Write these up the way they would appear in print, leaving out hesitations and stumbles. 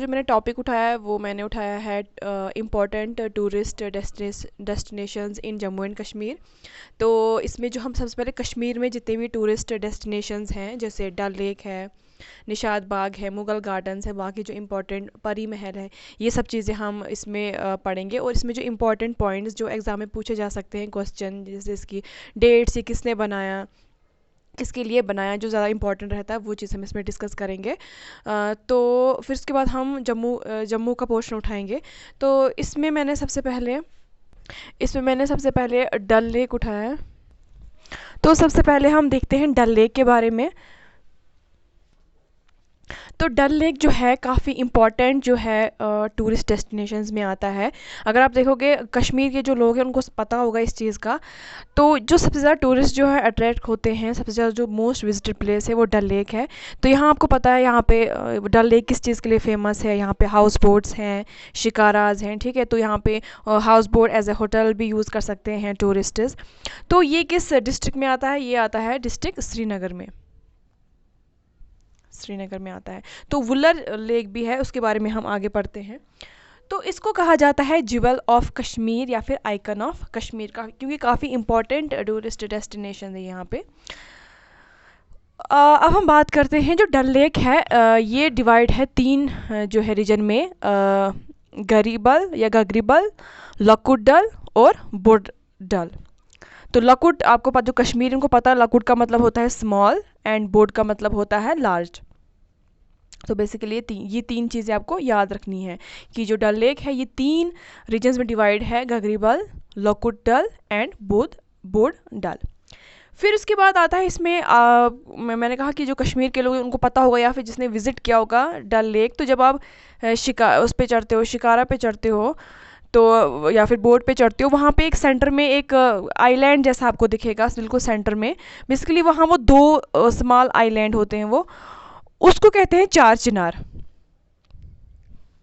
जो मैंने टॉपिक उठाया है वो मैंने उठाया है important tourist destinations in Jammu and Kashmir. तो इसमें जो हम सबसे पहले कश्मीर में जितने भी टूरिस्ट डेस्टिनेशंस हैं, जैसे डल लेक है, निशात बाग है, मुगल गार्डन्स है, बाकी जो इम्पोर्टेंट परी महल है, ये सब चीज़ें हम इसमें पढ़ेंगे। और इसमें जो इम्पोर्टेंट पॉइंट्स जो एग्ज़ाम में पूछे जा सकते हैं क्वेश्चन, जैसे इसकी डेट्स, ये किसने बनाया, किसके लिए बनाया, जो ज़्यादा इंपॉर्टेंट रहता है वो चीज़ हम इसमें डिस्कस करेंगे। तो फिर उसके बाद हम जम्मू का पोर्शन उठाएंगे। तो इसमें मैंने सबसे पहले डल लेक उठाया है। तो सबसे पहले हम देखते हैं डल लेक के बारे में। तो डल लेक जो है काफ़ी इम्पॉर्टेंट जो है टूरिस्ट डेस्टिनेशंस में आता है। अगर आप देखोगे कश्मीर के जो लोग हैं उनको पता होगा इस चीज़ का। तो जो सबसे ज़्यादा टूरिस्ट जो है अट्रैक्ट होते हैं, सबसे ज़्यादा जो मोस्ट विजिटेड प्लेस है वो डल लेक है। तो यहाँ आपको पता है यहाँ पे डल लेक किस चीज़ के लिए फ़ेमस है। यहाँ पे हाउस बोट्स हैं, शिकाराज हैं, ठीक है। तो यहाँ पे house boat as a hotel भी यूज़ कर सकते हैं टूरिस्ट्स। तो ये किस डिस्ट्रिक्ट में आता है? ये आता है डिस्ट्रिक्ट श्रीनगर में आता है। तो वुलर लेक भी है, उसके बारे में हम आगे पढ़ते हैं। तो इसको कहा जाता है ज्वेल ऑफ कश्मीर या फिर आइकन ऑफ कश्मीर का, क्योंकि काफ़ी इंपॉर्टेंट टूरिस्ट डेस्टिनेशन है यहाँ पे। अब हम बात करते हैं जो डल लेक है, ये डिवाइड है तीन जो है रीजन में, गरीबल या गगरीबल, लकुट डल और बुड डल। तो लकुट आपको जो कश्मीर को पता है, लकुट का मतलब होता है स्मॉल एंड बोड का मतलब होता है लार्ज। तो बेसिकली ये तीन चीज़ें आपको याद रखनी है कि जो डल लेक है ये तीन रीजन्स में डिवाइड है, गगरीबल, लकुट डल एंड बोड डल। फिर उसके बाद आता है इसमें मैंने कहा कि जो कश्मीर के लोग हैं उनको पता होगा या फिर जिसने विज़िट किया होगा डल लेक। तो जब आप उस पे चढ़ते हो, शिकारा पे चढ़ते हो, तो या फिर बोट पे चढ़ते हो, वहाँ पे एक सेंटर में एक आइलैंड जैसा आपको दिखेगा, बिल्कुल सेंटर में। बेसिकली वहाँ वो दो स्मॉल आइलैंड होते हैं, वो उसको कहते हैं चार चिनार।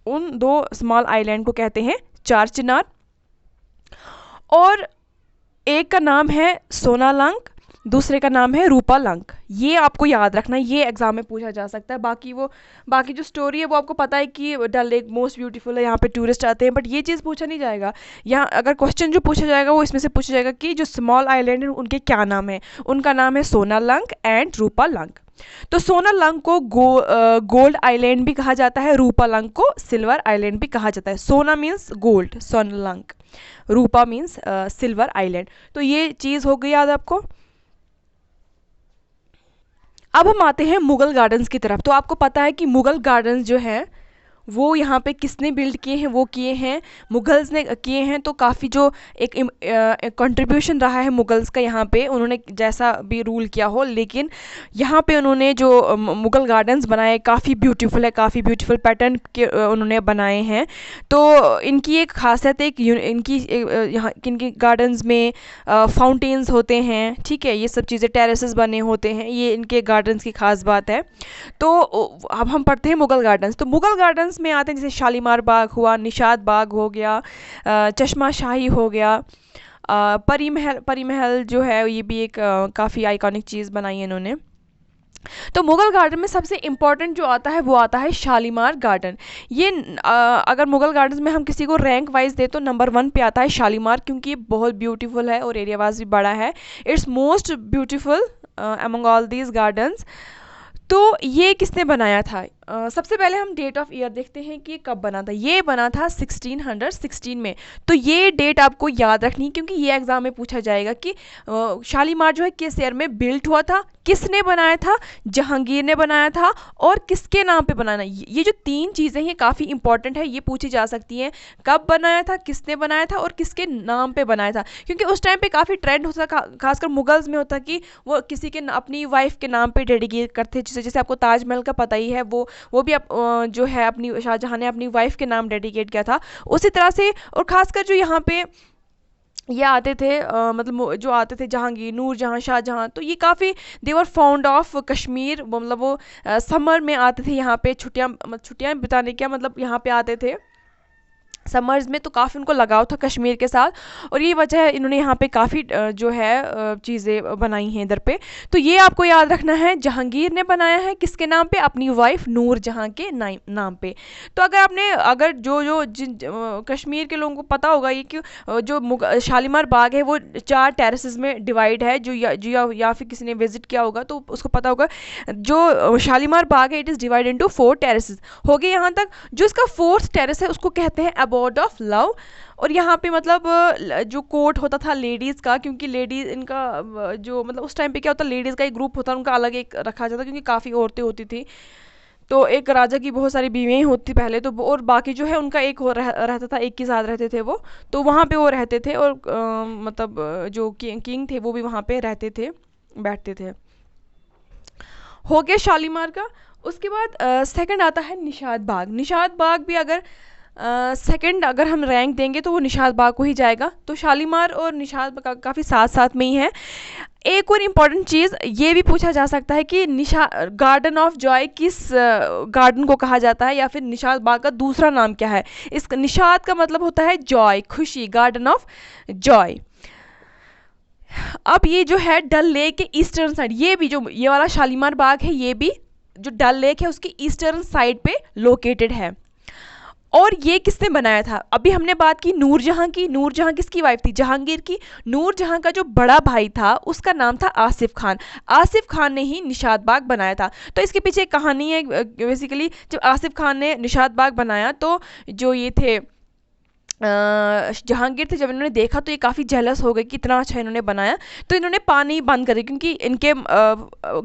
उन दो स्मॉल आइलैंड को कहते हैं चार चिनार। और एक का नाम है सोनालंक, दूसरे का नाम है रूपालंक। ये आपको याद रखना, ये एग्जाम में पूछा जा सकता है। बाकी जो स्टोरी है वो आपको पता है कि डल लेक मोस्ट ब्यूटीफुल है, यहाँ पे टूरिस्ट आते हैं, बट ये चीज़ पूछा नहीं जाएगा। यहाँ अगर क्वेश्चन जो पूछा जाएगा वो इसमें से पूछा जाएगा कि जो स्मॉल आइलैंड है उनके क्या नाम है। उनका नाम है सोनालंक एंड रूपालंक। तो सोनालंक को गोल्ड आइलैंड भी कहा जाता है, रूपालंक को सिल्वर आइलैंड भी कहा जाता है। सोना मीन्स गोल्ड, सोनालंक, रूपा मीन्स सिल्वर आइलैंड। तो ये चीज़ हो गई याद आपको। अब हम आते हैं मुगल गार्डन्स की तरफ। तो आपको पता है कि मुगल गार्डन्स जो है वो यहाँ पे किसने बिल्ड किए हैं? वो किए हैं मुगल्स ने किए हैं। तो काफ़ी जो एक कंट्रीब्यूशन रहा है मुगल्स का यहाँ पे, उन्होंने जैसा भी रूल किया हो, लेकिन यहाँ पे उन्होंने जो मुगल गार्डन्स बनाए काफ़ी ब्यूटीफुल है, काफ़ी ब्यूटीफुल पैटर्न के उन्होंने बनाए हैं। तो इनकी एक खासियत है कि यहाँ इनकी गार्डन्स में फाउंटेन्स होते हैं, ठीक है, ये सब चीज़ें, टेरेसेस बने होते हैं, ये इनके गार्डन्स की खास बात है। तो अब हम पढ़ते हैं मुगल गार्डन्स। तो मुगल गार्डन्स में आते हैं जैसे शालीमार बाग हुआ, निशात बाग हो गया, चश्मा शाही हो गया, परी महल जो है ये भी एक काफ़ी आइकॉनिक चीज़ बनाई है इन्होंने। तो मुगल गार्डन में सबसे इम्पॉर्टेंट जो आता है वो आता है शालीमार गार्डन। ये अगर मुगल गार्डन में हम किसी को रैंक वाइज दे तो नंबर 1 पे आता है शालीमार, क्योंकि ये बहुत ब्यूटीफुल है और एरिया वाइज भी बड़ा है। It's most beautiful among all these gardens. तो ये किसने बनाया था? सबसे पहले हम डेट ऑफ ईयर देखते हैं कि कब बना था। ये बना था 1616 में। तो ये डेट आपको याद रखनी है, क्योंकि ये एग्जाम में पूछा जाएगा कि शालीमार जो है किस ईयर में बिल्ट हुआ था, किसने बनाया था, जहांगीर ने बनाया था, और किसके नाम पे बनाना। ये जो तीन चीज़ें हैं काफ़ी इंपॉर्टेंट है, ये पूछी जा सकती हैं। कब बनाया था, किसने बनाया था, और किसके नाम पे बनाया था। क्योंकि उस टाइम पे काफ़ी ट्रेंड होता था, खासकर मुगल्स में होता कि वो किसी के अपनी वाइफ के नाम पे डेडिकेट करते। जैसे आपको ताजमहल का पता ही है, वो भी जो है अपनी शाहजहां ने अपनी वाइफ के नाम डेडिकेट किया था। उसी तरह से, और ख़ासकर जो यहाँ पे ये आते थे मतलब जो आते थे जहांगीर, नूरजहां, शाहजहां, तो ये काफ़ी दे वर फाउंड ऑफ कश्मीर। मतलब वो समर में आते थे यहाँ पे, छुट्टियाँ बिताने, क्या मतलब यहाँ पे आते थे समर्स में तो काफ़ी उनको लगाव था कश्मीर के साथ, और ये वजह है इन्होंने यहाँ पे काफ़ी जो है चीज़ें बनाई हैं इधर पे। तो ये आपको याद रखना है, जहांगीर ने बनाया है किसके नाम पे? अपनी वाइफ नूर जहाँ के नाम पे। तो अगर जो जो जिन कश्मीर के लोगों को पता होगा ये कि जो शालीमार बाग है वो 4 टेरेसेस में डिवाइड है, या फिर किसी ने विजिट किया होगा तो उसको पता होगा। जो शालीमार बाग है it is divide into 4 terraces. हो गए यहाँ तक। जो इसका 4th टेरेस है उसको कहते हैं अबॉर्ड ऑफ लव। और यहाँ पे मतलब जो कोर्ट होता था लेडीज़ का, क्योंकि लेडीज़ इनका जो मतलब उस टाइम पे क्या होता, लेडीज़ का एक ग्रुप होता, उनका अलग एक रखा जाता, क्योंकि काफ़ी औरतें होती थी। तो एक राजा की बहुत सारी बीवियाँ ही होती पहले तो, और बाकी जो है उनका एक रहता था, एक के साथ रहते थे वो। तो वहाँ पे वो रहते थे, और मतलब जो किंग थे वो भी वहाँ पे रहते थे, बैठते थे। हो गया शालीमार का। उसके बाद सेकंड आता है निशात बाग। निशात बाग भी अगर सेकंड अगर हम रैंक देंगे तो वो निशात बाग को ही जाएगा। तो शालीमार और निशात बाग काफ़ी साथ साथ में ही है। एक और इम्पॉर्टेंट चीज़ ये भी पूछा जा सकता है कि गार्डन ऑफ जॉय किस गार्डन को कहा जाता है, या फिर निशात बाग का दूसरा नाम क्या है? इस निशात का मतलब होता है जॉय, खुशी, गार्डन ऑफ जॉय। अब ये जो है डल लेक के ईस्टर्न साइड, ये भी जो ये वाला शालीमार बाग है ये भी जो डल लेक है उसकी ईस्टर्न साइड पे लोकेटेड है। और ये किसने बनाया था? अभी हमने बात की नूरजहां की। नूरजहां किसकी वाइफ थी? जहांगीर की। नूरजहां का जो बड़ा भाई था उसका नाम था आसिफ खान। आसिफ खान ने ही निशात बाग बनाया था। तो इसके पीछे एक कहानी है। बेसिकली जब आसिफ खान ने निशात बाग बनाया तो जो ये थे जहांगीर थे, जब इन्होंने देखा तो ये काफ़ी जेलस हो गए कि इतना अच्छा इन्होंने बनाया। तो इन्होंने पानी बंद कर दिया, क्योंकि इनके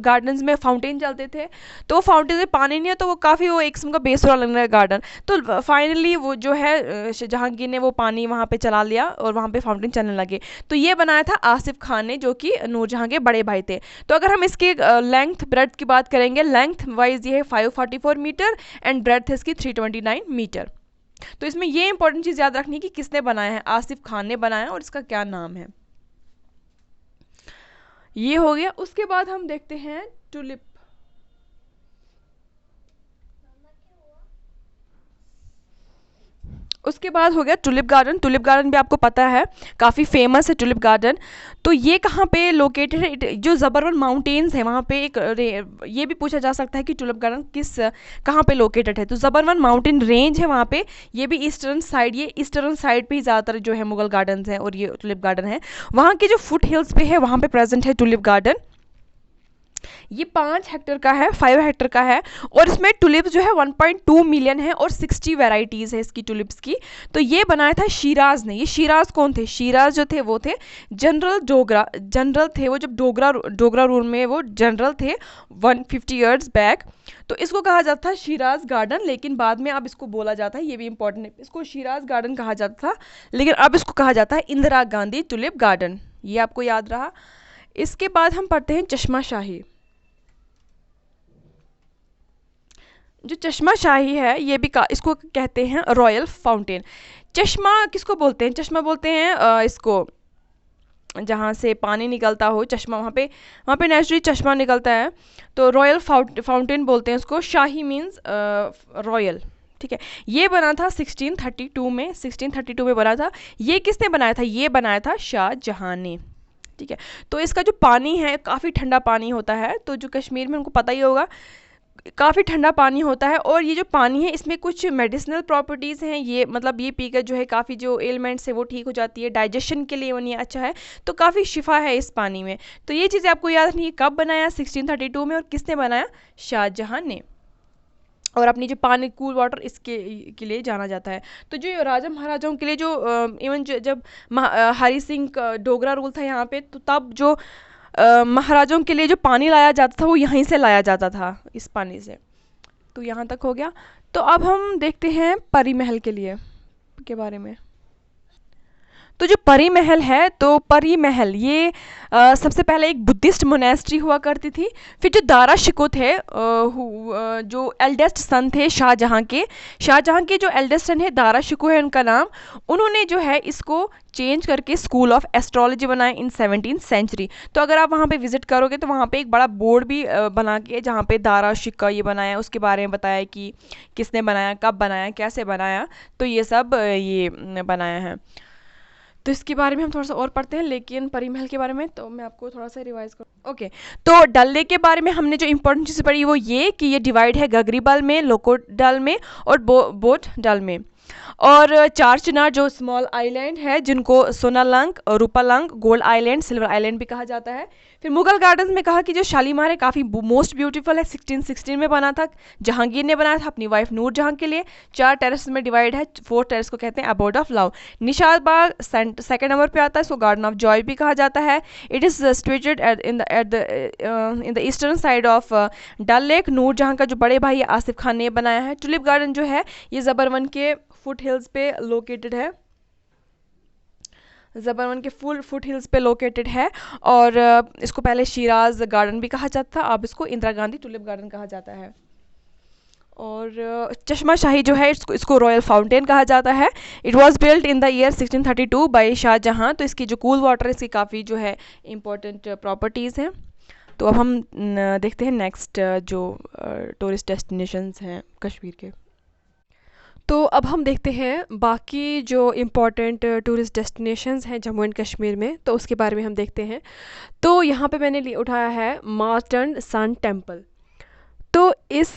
गार्डन्स में फाउंटेन चलते थे, तो वो फाउंटेन में पानी नहीं है तो वो काफ़ी वो एक किस्म का बेसुरा लगने लगा गार्डन। तो फाइनली वो जो है जहांगीर ने वो पानी वहाँ पे चला लिया और वहाँ पे फाउंटेन चलने लगे। तो ये बनाया था आसिफ खान ने, जो कि नूरजहां के बड़े भाई थे। तो अगर हम इसके लेंथ ब्रेड्थ की बात करेंगे, लेंथ वाइज ये है 544 मीटर एंड ब्रेड्थ है इसकी 329 मीटर। तो इसमें ये इंपॉर्टेंट चीज याद रखनी है कि किसने बनाया है? आसिफ खान ने बनाया, और इसका क्या नाम है। ये हो गया। उसके बाद हम देखते हैं टुलिप। उसके बाद हो गया टुलिप गार्डन। टुलिप गार्डन भी आपको पता है काफ़ी फेमस है टुलिप गार्डन। तो ये कहाँ पे लोकेटेड है? जो ज़बरवन माउंटेन्स है वहाँ पे एक ये भी पूछा जा सकता है कि टुलिप गार्डन कहाँ पे लोकेटेड है। तो ज़बरवन माउंटेन रेंज है वहाँ पे। ये भी ईस्टर्न साइड, ये ईस्टर्न साइड पे ही ज़्यादातर जो है मुगल गार्डन्स हैं, और ये टुलिप गार्डन है। वहाँ के जो फुट हिल्स पे है वहाँ पे प्रेजेंट है टुलिप गार्डन। ये 5 हेक्टर का है, 5 हेक्टर का है, और इसमें टुलिप्स जो है 1.2 मिलियन है, और 60 वेराइटीज़ है इसकी टुलिप्स की। तो ये बनाया था शिराज ने। ये शिराज कौन थे? शिराज जो थे वो थे जनरल थे वो, जब डोगरा रूल में वो जनरल थे 150 ईयर्स बैक। तो इसको कहा जाता था शिराज गार्डन, लेकिन बाद में अब इसको बोला जाता है, ये भी इंपॉर्टेंट है, इसको शिराज गार्डन कहा जाता था, लेकिन अब इसको कहा जाता है इंदिरा गांधी टुलिप गार्डन। ये आपको याद रहा। इसके बाद हम पढ़ते हैं चश्मा शाही। जो चश्मा शाही है ये भी इसको कहते हैं रॉयल फाउंटेन। चश्मा किसको बोलते हैं? चश्मा बोलते हैं इसको जहाँ से पानी निकलता हो, चश्मा, वहाँ पे नेचुरली चश्मा निकलता है, तो रॉयल फाउंटेन बोलते हैं उसको। शाही मीन्स रॉयल, ठीक है। ये बना था 1632 में, 1632 में बना था। ये किसने बनाया था? ये बनाया था शाहजहां ने, ठीक है। तो इसका जो पानी है काफ़ी ठंडा पानी होता है, तो जो कश्मीर में उनको पता ही होगा काफ़ी ठंडा पानी होता है। और ये जो पानी है इसमें कुछ मेडिसिनल प्रॉपर्टीज़ हैं, ये मतलब ये पीकर जो है काफ़ी जो एलिमेंट्स है वो ठीक हो जाती है, डाइजेशन के लिए ये अच्छा है, तो काफ़ी शिफा है इस पानी में। तो ये चीज़ें आपको याद रखनी है। कब बनाया? 1632 में। और किसने बनाया? शाहजहां ने। और अपनी जो पानी कूल वाटर इसके के लिए जाना जाता है। तो जो राजा महाराजाओं के लिए जो इवन जब हरि सिंह का डोगरा रूल था यहाँ पे, तो तब जो महाराजाओं के लिए जो पानी लाया जाता था वो यहीं से लाया जाता था, इस पानी से। तो यहाँ तक हो गया। तो अब हम देखते हैं परी महल के बारे में। तो जो परी महल है, तो परी महल ये सबसे पहले एक बुद्धिस्ट मोनेस्ट्री हुआ करती थी। फिर जो दारा शिकोह थे, जो एल्डेस्ट सन थे शाहजहां के जो एल्डेस्ट सन है दारा शिकोह है उनका नाम, उन्होंने जो है इसको चेंज करके स्कूल ऑफ एस्ट्रोलॉजी बनाया इन 17th सेंचुरी। तो अगर आप वहाँ पे विजिट करोगे तो वहाँ पे एक बड़ा बोर्ड भी बना के, जहाँ पे दारा शिकोह ये बनाया, उसके बारे में बताया कि किसने बनाया, कब बनाया, कैसे बनाया, तो ये सब ये बनाया है। तो इसके बारे में हम थोड़ा सा और पढ़ते हैं, लेकिन परी महल के बारे में तो मैं आपको थोड़ा सा रिवाइज करूँ। ओके, तो डल लेक के बारे में हमने जो इंपॉर्टेंट चीज़ पढ़ी वो ये कि ये डिवाइड है गगरीबल में, लोकोडल में और बोट डल में। और चार चिनार जो स्मॉल आइलैंड है जिनको सोनालंग, रूपालंग, गोल्ड आइलैंड, सिल्वर आइलैंड भी कहा जाता है। फिर मुगल गार्डन्स में कहा कि जो शालीमार है काफ़ी मोस्ट ब्यूटीफुल है, 1616 में बना था, जहांगीर ने बनाया था अपनी वाइफ नूरजहां के लिए। 4 टेरेस में डिवाइड है, 4th टेरेस को कहते हैं abode of love. Nishat Bagh second number पे आता है, इसको गार्डन ऑफ जॉय भी कहा जाता है। It is situated in the eastern side of Dal lake. Nur Jahan का जो बड़े भाई आसिफ खान ने बनाया है। टुलिप गार्डन जो है ये ज़बरवन के फुट हिल्स पे लोकेटेड है, ज़बरवन के फुट हिल्स पे लोकेटेड है। और इसको पहले शिराज गार्डन भी कहा जाता था, अब इसको इंदिरा गांधी टुलिप गार्डन कहा जाता है। और चश्मा शाही जो है इसको रॉयल फाउंटेन कहा जाता है। It was built in the year 1632 by Shah Jahan. तो इसकी जो कूल वाटर है इसकी काफ़ी जो है इम्पोर्टेंट प्रॉपर्टीज़ हैं। तो अब हम देखते हैं नेक्स्ट जो टूरिस्ट डेस्टिनेशंस हैं कश्मीर के। तो अब हम देखते हैं बाकी जो इम्पॉर्टेंट टूरिस्ट डेस्टिनेशंस हैं जम्मू एंड कश्मीर में, तो उसके बारे में हम देखते हैं। तो यहाँ पे मैंने उठाया है मार्टन सन टेम्पल। तो इस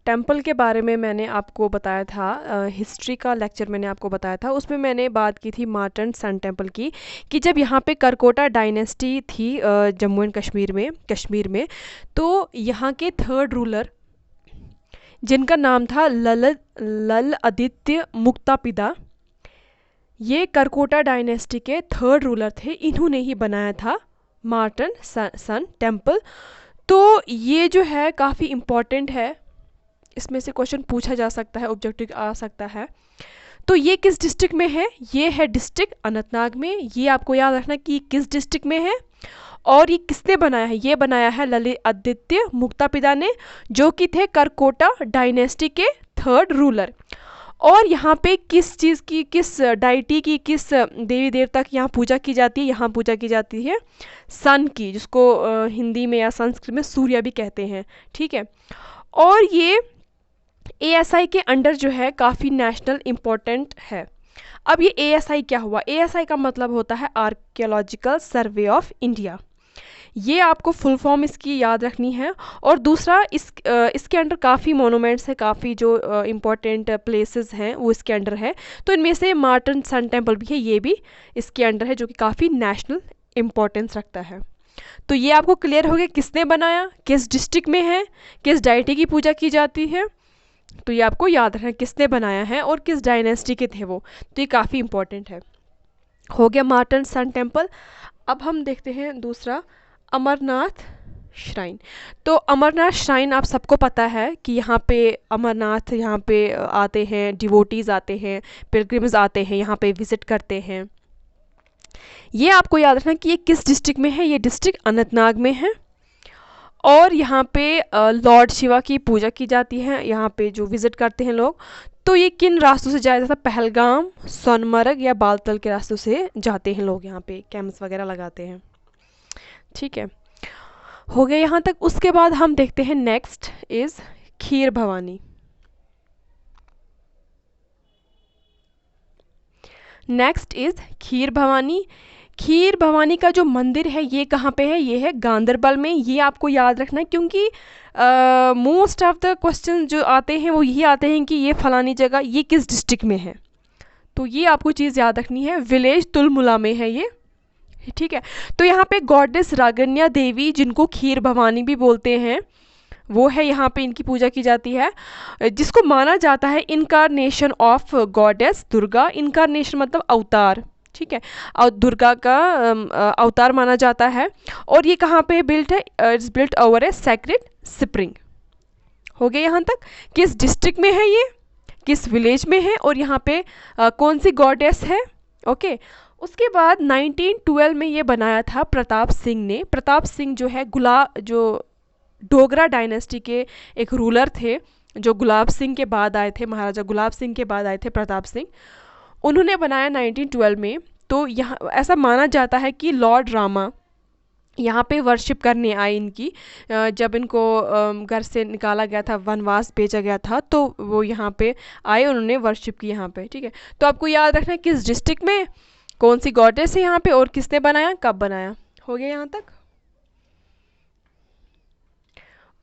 टेम्पल के बारे में मैंने आपको बताया था, हिस्ट्री का लेक्चर मैंने आपको बताया था, उसमें मैंने बात की थी मार्टन सन टेम्पल की, कि जब यहाँ पे करकोटा डायनेस्टी थी जम्मू एंड कश्मीर में, तो यहाँ के 3rd रूलर जिनका नाम था लल आदित्य मुक्तापिदा, ये करकोटा डायनेस्टी के 3rd रूलर थे। इन्होंने ही बनाया था मार्टन सन टेम्पल। तो ये जो है काफ़ी इम्पॉर्टेंट है, इसमें से क्वेश्चन पूछा जा सकता है, ऑब्जेक्टिव आ सकता है। तो ये किस डिस्ट्रिक्ट में है? ये है डिस्ट्रिक्ट अनंतनाग में। ये आपको याद रखना कि किस डिस्ट्रिक्ट में है और ये किसने बनाया है। ये बनाया है ललित आदित्य मुक्तापिदा ने, जो कि थे करकोटा डायनेस्टी के 3rd रूलर। और यहाँ पे किस चीज़ की, किस डाइटी की, किस देवी देवता की यहाँ पूजा की जाती है? यहाँ पूजा की जाती है सन की, जिसको हिंदी में या संस्कृत में सूर्य भी कहते हैं, ठीक है। और ये ASI के अंडर जो है काफ़ी नेशनल इम्पोर्टेंट है। अब ये ASI क्या हुआ? ASI का मतलब होता है आर्कियोलॉजिकल सर्वे ऑफ इंडिया। ये आपको फुल फॉर्म इसकी याद रखनी है। और दूसरा इसके अंडर काफ़ी मोनूमेंट्स हैं, काफ़ी जो इम्पोर्टेंट प्लेसेस हैं वो इसके अंडर है। तो इनमें से मार्टन सन टेम्पल भी है, ये भी इसके अंडर है, जो कि काफ़ी नेशनल इम्पोर्टेंस रखता है। तो ये आपको क्लियर हो गया किसने बनाया, किस डिस्ट्रिक्ट में है, किस डाइटी की पूजा की जाती है। तो ये आपको याद रखना किसने बनाया है और किस डायनेस्टी के थे वो। तो ये काफ़ी इम्पोर्टेंट है। हो गया मार्टन सन टेम्पल। अब हम देखते हैं दूसरा, अमरनाथ श्राइन। तो अमरनाथ श्राइन आप सबको पता है कि यहाँ पे अमरनाथ, यहाँ पे आते हैं डिवोटीज़, आते हैं पिलग्रिम्स, आते हैं यहाँ पे विज़िट करते हैं। ये आपको याद रखना कि ये किस डिस्ट्रिक्ट में है। ये डिस्ट्रिक्ट अनंतनाग में है। और यहाँ पे लॉर्ड शिवा की पूजा की जाती है, यहाँ पे जो विज़िट करते हैं लोग। तो ये किन रास्तों से जाया जाता है? पहलगाम, सोनमर्ग या बालतल के रास्तों से जाते हैं लोग, यहाँ पे कैंप्स वगैरह लगाते हैं, ठीक है। हो गया यहाँ तक। उसके बाद हम देखते हैं next is Kheer Bhawani. Next is Kheer Bhawani. Kheer Bhawani का जो मंदिर है ये कहाँ पे है? ये है गांदरबल में। ये आपको याद रखना है क्योंकि मोस्ट ऑफ द क्वेश्चन जो आते हैं वो यही आते हैं कि ये फलानी जगह, ये किस डिस्ट्रिक्ट में है। तो ये आपको चीज़ याद रखनी है। विलेज तुलमुला में है ये, ठीक है। तो यहाँ पे गॉडेस रागन्या देवी, जिनको खीर भवानी भी बोलते हैं, वो है यहाँ पे, इनकी पूजा की जाती है, जिसको माना जाता है incarnation of goddess Durga. Incarnation मतलब अवतार, ठीक है, और दुर्गा का अवतार माना जाता है। और ये कहाँ पे बिल्ट है? It's built over A sacred spring. हो गया यहाँ तक। किस डिस्ट्रिक्ट में है ये, किस विलेज में है, और यहाँ पे कौन सी गॉडेस है? ओके। उसके बाद 1912 में ये बनाया था प्रताप सिंह ने। प्रताप सिंह जो है जो डोगरा डायनेस्टी के एक रूलर थे, जो गुलाब सिंह के बाद आए थे, महाराजा गुलाब सिंह के बाद आए थे प्रताप सिंह। उन्होंने बनाया 1912 में। तो यहाँ ऐसा माना जाता है कि लॉर्ड रामा यहाँ पे वर्शिप करने आए इनकी। जब इनको घर से निकाला गया था, वनवास भेजा गया था, तो वो यहाँ पे आए, उन्होंने वर्शिप की यहाँ पे। ठीक है, तो आपको याद रखना है किस डिस्ट्रिक्ट में कौन सी गॉडेस है यहाँ पे और किसने बनाया, कब बनाया। हो गया यहाँ तक।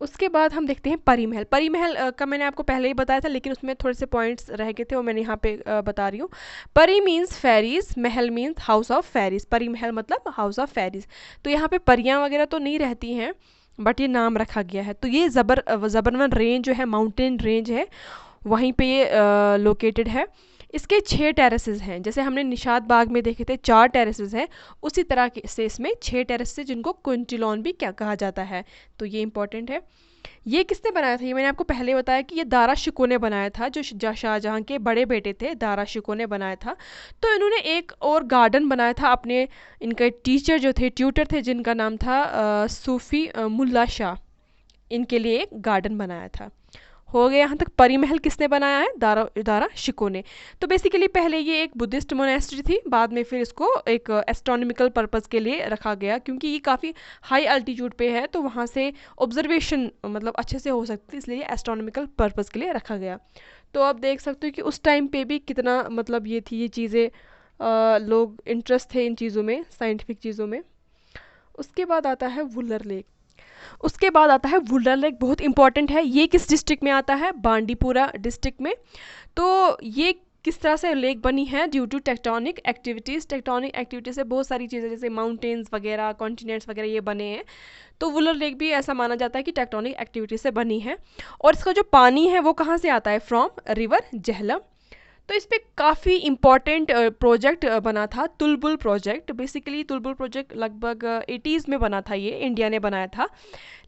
उसके बाद हम देखते हैं परी महल। परी महल का मैंने आपको पहले ही बताया था, लेकिन उसमें थोड़े से पॉइंट्स रह गए थे, वो मैंने यहाँ पे बता रही हूँ। परी means fairies, Mahal means house of fairies. परी महल मतलब हाउस ऑफ फेरीज। तो यहाँ पे परियाँ वगैरह तो नहीं रहती हैं, बट ये नाम रखा गया है। तो ये जबरवन रेंज जो है, माउंटेन रेंज है, वहीं पे ये लोकेटेड है। इसके 6 टेरेसेस हैं। जैसे हमने निशात बाग में देखे थे 4 टेरेसेस हैं, उसी तरह से इसमें 6 टेरेसेस, जिनको क्विंटिलॉन भी क्या कहा जाता है। तो ये इंपॉर्टेंट है। ये किसने बनाया था, ये मैंने आपको पहले बताया कि ये दारा शिकोह ने बनाया था, जो शाहजहां के बड़े बेटे थे, दारा शिकोह ने बनाया था। तो इन्होंने एक और गार्डन बनाया था अपने, इनके टीचर जो थे, ट्यूटर थे, जिनका नाम था सूफी मुल्ला शाह, इनके लिए एक गार्डन बनाया था। हो गया यहाँ तक। परी महल किसने बनाया है, दारा शिकोह ने। तो बेसिकली पहले ये एक बुद्धिस्ट मोनेस्ट्री थी, बाद में फिर इसको एक एस्ट्रोनॉमिकल पर्पस के लिए रखा गया, क्योंकि ये काफ़ी हाई अल्टीट्यूड पे है, तो वहाँ से ऑब्जर्वेशन मतलब अच्छे से हो सकती है, इसलिए एस्ट्रोनॉमिकल पर्पस के लिए रखा गया। तो आप देख सकते हो कि उस टाइम पे भी कितना मतलब ये थी, ये चीज़ें लोग इंटरेस्ट थे इन चीज़ों में, साइंटिफिक चीज़ों में। उसके बाद आता है वुलर लेक। उसके बाद आता है वुलर लेक, बहुत इंपॉर्टेंट है। ये किस डिस्ट्रिक्ट में आता है, बांडीपुरा डिस्ट्रिक्ट में। तो ये किस तरह से लेक बनी है, due to tectonic activities. Tectonic activities से बहुत सारी चीज़ें, जैसे माउंटेन्स वगैरह, कॉन्टिनेंट्स वगैरह, ये बने हैं। तो वुलर लेक भी ऐसा माना जाता है कि टेक्टोनिक एक्टिविटी से बनी है। और इसका जो पानी है वो कहाँ से आता है, फ्रॉम रिवर झेलम। तो इस पर काफ़ी इम्पॉर्टेंट प्रोजेक्ट बना था, Tulbul project. Basically Tulbul project लगभग 80s में बना था, ये इंडिया ने बनाया था,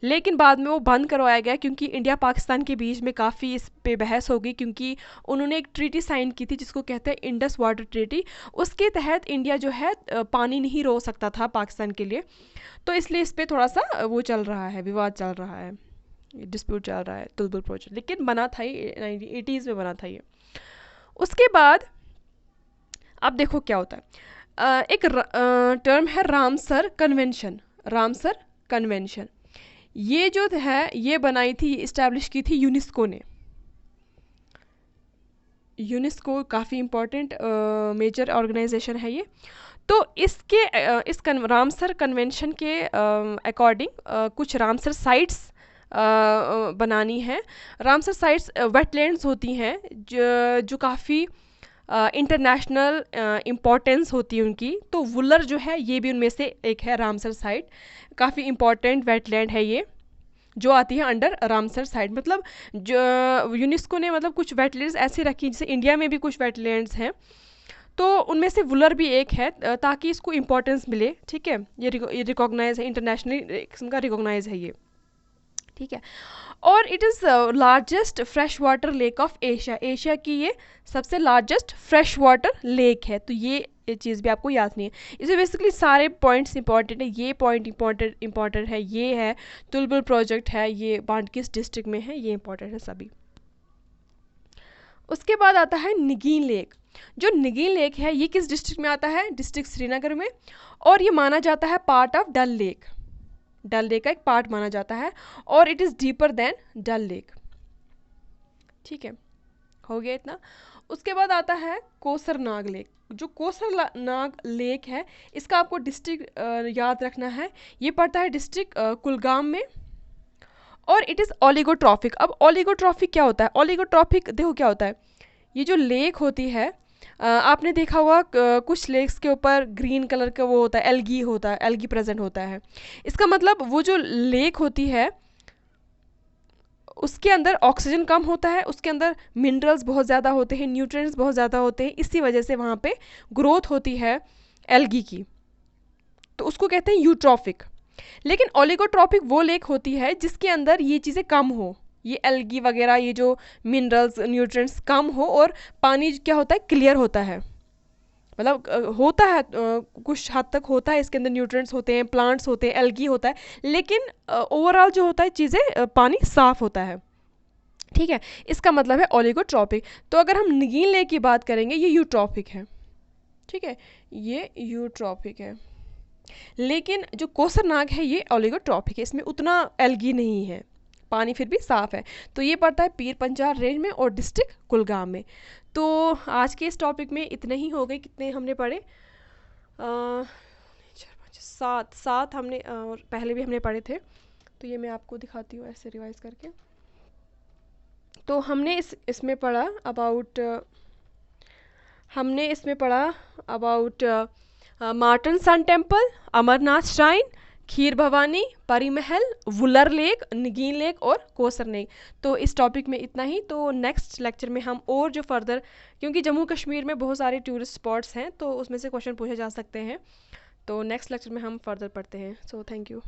लेकिन बाद में वो बंद करवाया गया, क्योंकि इंडिया पाकिस्तान के बीच में काफ़ी इस पे बहस हो गई, क्योंकि उन्होंने एक ट्रीटी साइन की थी जिसको कहते हैं इंडस वाटर ट्रीटी। उसके तहत इंडिया जो है पानी नहीं रोक सकता था पाकिस्तान के लिए। तो इसलिए इस पर थोड़ा सा वो चल रहा है, विवाद चल रहा है, डिस्प्यूट चल रहा है तुलबुल प्रोजेक्ट, लेकिन बना था ये 1980s में बना था ये। उसके बाद अब देखो क्या होता है, एक टर्म है रामसर कन्वेंशन। रामसर कन्वेंशन ये जो है, ये बनाई थी, इस्टेब्लिश की थी यूनेस्को ने। यूनेस्को काफ़ी इम्पोर्टेंट मेजर ऑर्गेनाइजेशन है ये। तो इसके रामसर कन्वेंशन के अकॉर्डिंग कुछ रामसर साइट्स बनानी है। रामसर साइट्स वेटलैंड्स होती हैं, जो काफ़ी इंटरनेशनल इम्पोर्टेंस होती है उनकी। तो वुलर जो है ये भी उनमें से एक है, रामसर साइट। काफ़ी इम्पोर्टेंट वेटलैंड है ये, जो आती है अंडर रामसर साइट। मतलब जो यूनेस्को ने मतलब कुछ वेटलैंड्स ऐसी रखी, जैसे इंडिया में भी कुछ वेटलैंड्स हैं, तो उनमें से वुलर भी एक है, ताकि इसको इम्पोर्टेंस मिले। ठीक है, ये रिकॉग्नाइज है, इंटरनेशनली किस्म का रिकॉग्नाइज है ये। ठीक है, और it is largest fresh water lake of Asia. Asia की ये सबसे लार्जेस्ट फ्रेश वाटर लेक है। तो ये चीज़ भी आपको याद नहीं है। इसमें बेसिकली सारे पॉइंट्स इंपॉर्टेंट है। ये पॉइंट इंपॉर्टेंट है, ये है तुलबुल प्रोजेक्ट है, ये बांड किस डिस्ट्रिक्ट में है, ये इंपॉर्टेंट है सभी। उसके बाद आता है निगीन लेक। जो निगीन लेक है ये किस डिस्ट्रिक्ट में आता है, डिस्ट्रिक्ट श्रीनगर में, और ये माना जाता है part of Dal lake. Dal lake का एक पार्ट माना जाता है, और it is deeper than Dal lake. ठीक है, हो गया इतना। उसके बाद आता है कोसरनाग लेक। जो कोसरनाग लेक है, इसका आपको डिस्ट्रिक्ट याद रखना है, ये पड़ता है डिस्ट्रिक्ट कुलगाम में, और इट इज़ ओलिगोट्रॉफिक। अब ओलिगोट्रॉफिक क्या होता है, ओलिगोट्रॉफिक देखो क्या होता है। ये जो लेक होती है, आपने देखा होगा कुछ लेक्स के ऊपर ग्रीन कलर का वो होता है, एल्गी होता है, एल्गी प्रेजेंट होता है। इसका मतलब वो जो लेक होती है उसके अंदर ऑक्सीजन कम होता है, उसके अंदर मिनरल्स बहुत ज़्यादा होते हैं, न्यूट्रिएंट्स बहुत ज़्यादा होते हैं, इसी वजह से वहाँ पे ग्रोथ होती है एल्गी की। तो उसको कहते हैं यूट्रॉफिक। लेकिन ओलिगोट्रॉफिक वो लेक होती है जिसके अंदर ये चीज़ें कम हो, ये एल्गी वगैरह, ये जो मिनरल्स न्यूट्रिएंट्स कम हो, और पानी क्या होता है, क्लियर होता है। मतलब होता है कुछ हद तक होता है, इसके अंदर न्यूट्रिएंट्स होते हैं, प्लांट्स होते हैं, एल्गी होता है, लेकिन ओवरऑल जो होता है चीज़ें पानी साफ़ होता है। ठीक है, इसका मतलब है ओलिगोट्रॉपिक। तो अगर हम नगीन लेक की बात करेंगे, ये यूट्रॉपिक है। ठीक है, ये यूट्रॉपिक है। लेकिन जो कोसरनाग है ये ओलिगोट्रॉपिक है, इसमें उतना एल्गी नहीं है, पानी फिर भी साफ़ है। तो ये पड़ता है पीर पंजाल रेंज में और डिस्ट्रिक्ट कुलगाम में। तो आज के इस टॉपिक में इतने ही हो गए। कितने हमने पढ़े? चार पाँच सात, सात हमने और पहले भी हमने पढ़े थे। तो ये मैं आपको दिखाती हूँ ऐसे रिवाइज करके। तो हमने इसमें पढ़ा अबाउट, हमने इसमें पढ़ा about Martand sun temple, Amarnath shrine, Kheer Bhawani, Pari Mahal, Wular lake, नगीन lake और कोसर लेक। तो इस टॉपिक में इतना ही। तो नेक्स्ट लेक्चर में हम और जो फर्दर, क्योंकि जम्मू कश्मीर में बहुत सारे टूरिस्ट स्पॉट्स हैं तो उसमें से क्वेश्चन पूछे जा सकते हैं, तो नेक्स्ट लेक्चर में हम फर्दर पढ़ते हैं। So thank you.